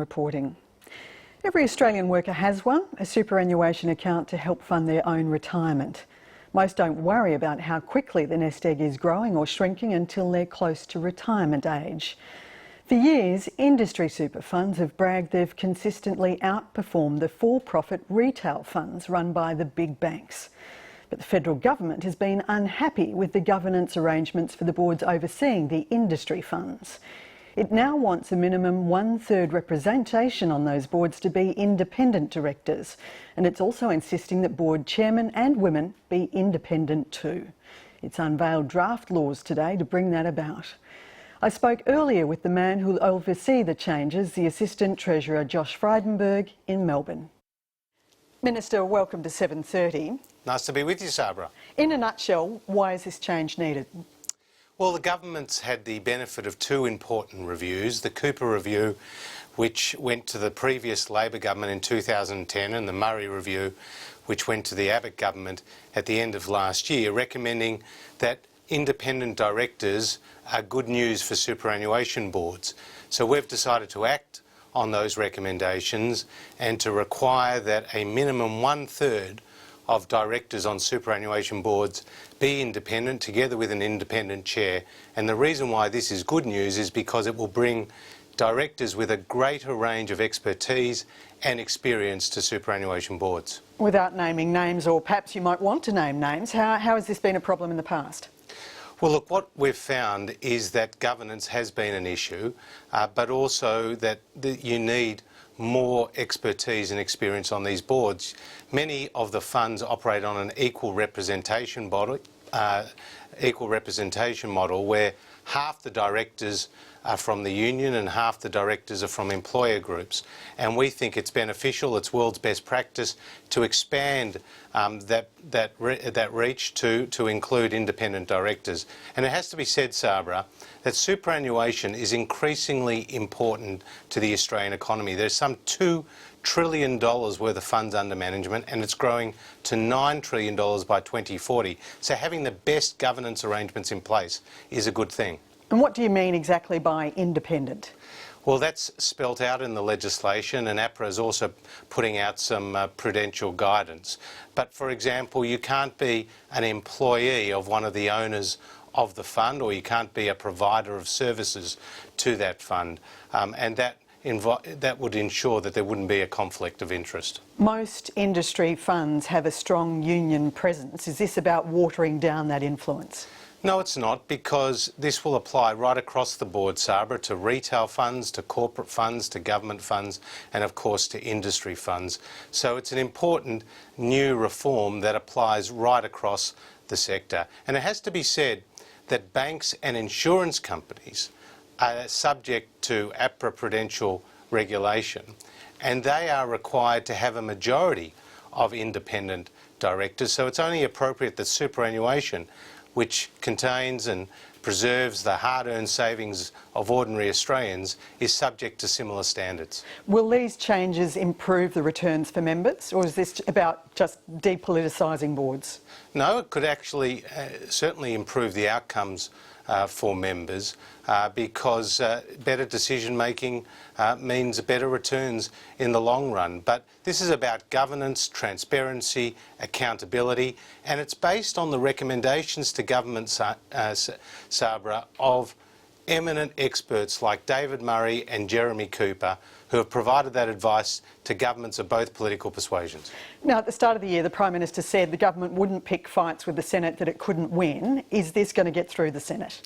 reporting. Every Australian worker has one, a superannuation account to help fund their own retirement. Most don't worry about how quickly the nest egg is growing or shrinking until they're close to retirement age. For years, industry super funds have bragged they've consistently outperformed the for-profit retail funds run by the big banks. But the federal government has been unhappy with the governance arrangements for the boards overseeing the industry funds. It now wants a minimum 1/3 representation on those boards to be independent directors, and it's also insisting that board chairmen and women be independent too. It's unveiled draft laws today to bring that about. I spoke earlier with the man who'll oversee the changes, the Assistant Treasurer Josh Frydenberg in Melbourne. Minister, welcome to 7:30. Nice to be with you, Sabra. In a nutshell, why is this change needed? Well, the government's had the benefit of two important reviews. The Cooper Review, which went to the previous Labor government in 2010, and the Murray Review, which went to the Abbott government at the end of last year, recommending that independent directors are good news for superannuation boards. So we've decided to act on those recommendations and to require that a minimum 1/3 of directors on superannuation boards be independent, together with an independent chair. And the reason why this is good news is because it will bring directors with a greater range of expertise and experience to superannuation boards. Without naming names, or perhaps you might want to name names, how has this been a problem in the past? Well, look, what we've found is that governance has been an issue, but also that you need more expertise and experience on these boards. Many of the funds operate on an equal representation model where half the directors are from the union and half the directors are from employer groups. And we think it's beneficial, it's world's best practice, to expand that reach to include independent directors. And it has to be said, Sabra, that superannuation is increasingly important to the Australian economy. There's some $2 trillion worth of funds under management, and it's growing to $9 trillion by 2040. So having the best governance arrangements in place is a good thing. And what do you mean exactly by independent? Well, that's spelt out in the legislation, and APRA is also putting out some prudential guidance. But, for example, you can't be an employee of one of the owners of the fund, or you can't be a provider of services to that fund, and that would ensure that there wouldn't be a conflict of interest. Most industry funds have a strong union presence. Is this about watering down that influence? No, it's not, because this will apply right across the board, Sabra, to retail funds, to corporate funds, to government funds, and of course to industry funds. So it's an important new reform that applies right across the sector. And it has to be said that banks and insurance companies are subject to APRA prudential regulation, and they are required to have a majority of independent directors. So it's only appropriate that superannuation, which contains and preserves the hard-earned savings of ordinary Australians, is subject to similar standards. Will these changes improve the returns for members, or is this about just depoliticising boards? No, it could actually certainly improve the outcomes for members, because better decision-making means better returns in the long run. But this is about governance, transparency, accountability, and it's based on the recommendations to government, Sabra, of eminent experts like David Murray and Jeremy Cooper, who have provided that advice to governments of both political persuasions. Now, at the start of the year, the Prime Minister said the government wouldn't pick fights with the Senate that it couldn't win. Is this going to get through the Senate?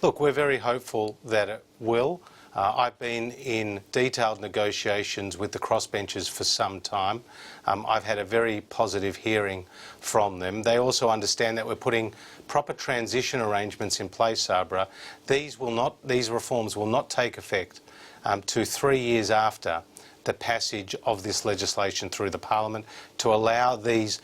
Look, we're very hopeful that it will. I've been in detailed negotiations with the crossbenchers for some time. I've had a very positive hearing from them. They also understand that we're putting proper transition arrangements in place, Sabra. These reforms will not take effect to 3 years after the passage of this legislation through the Parliament, to allow these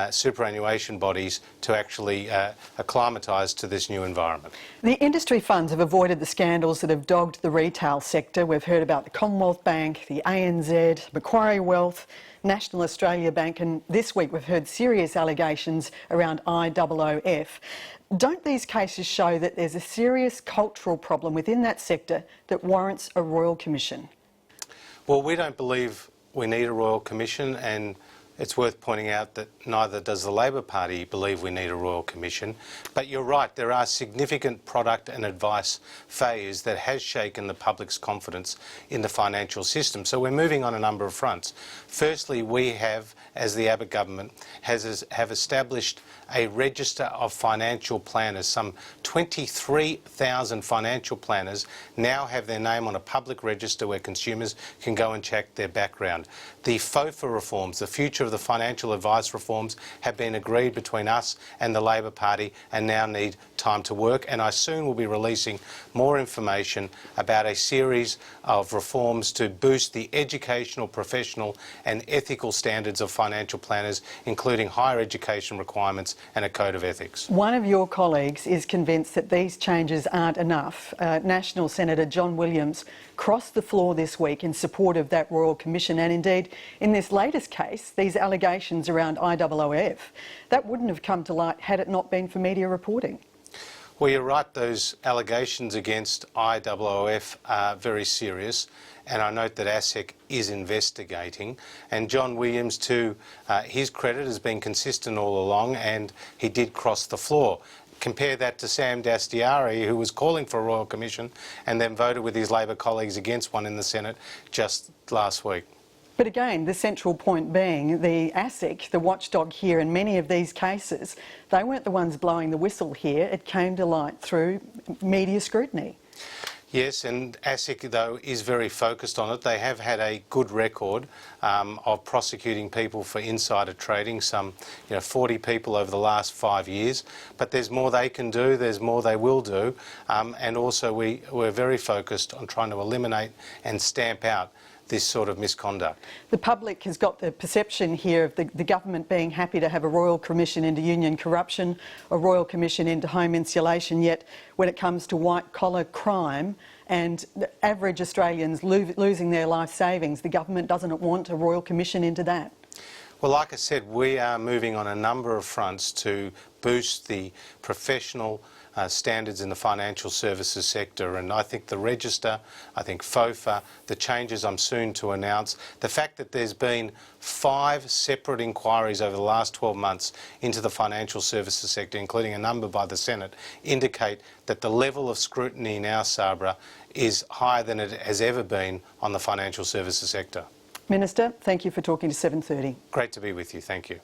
superannuation bodies to actually acclimatise to this new environment. The industry funds have avoided the scandals that have dogged the retail sector. We've heard about the Commonwealth Bank, the ANZ, Macquarie Wealth, National Australia Bank, and this week we've heard serious allegations around IOOF. Don't these cases show that there's a serious cultural problem within that sector that warrants a royal commission? Well, we don't believe we need a Royal Commission, and it's worth pointing out that neither does the Labor Party believe we need a Royal Commission. But you're right, there are significant product and advice failures that has shaken the public's confidence in the financial system. So we're moving on a number of fronts. Firstly, we have, as the Abbott government, have established a register of financial planners. Some 23,000 financial planners now have their name on a public register where consumers can go and check their background. The FOFA reforms, the Future of the Financial Advice reforms, have been agreed between us and the Labor Party and now need time to work, and I soon will be releasing more information about a series of reforms to boost the educational, professional and ethical standards of financial planners, including higher education requirements and a code of ethics. One of your colleagues is convinced that these changes aren't enough. National Senator John Williams crossed the floor this week in support of that Royal Commission, and indeed in this latest case, these allegations around IOOF, that wouldn't have come to light had it not been for media reporting. Well, you're right, those allegations against IOOF are very serious, and I note that ASIC is investigating, and John Williams, to his credit, has been consistent all along, and he did cross the floor. Compare that to Sam Dastyari, who was calling for a Royal Commission and then voted with his Labor colleagues against one in the Senate just last week. But again, the central point being the ASIC, the watchdog here in many of these cases, they weren't the ones blowing the whistle here. It came to light through media scrutiny. Yes, and ASIC, though, is very focused on it. They have had a good record of prosecuting people for insider trading, some 40 people over the last 5 years. But there's more they can do, there's more they will do, and also we're very focused on trying to eliminate and stamp out this sort of misconduct. The public has got the perception here of the government being happy to have a Royal Commission into union corruption, a Royal Commission into home insulation, yet when it comes to white-collar crime and the average Australians losing their life savings, the government doesn't want a Royal Commission into that. Well, like I said, we are moving on a number of fronts to boost the professional standards in the financial services sector, and I think the register, I think FOFA, the changes I'm soon to announce, the fact that there's been 5 separate inquiries over the last 12 months into the financial services sector, including a number by the Senate, indicate that the level of scrutiny now, Sabra, is higher than it has ever been on the financial services sector. Minister, thank you for talking to 7:30. Great to be with you. Thank you.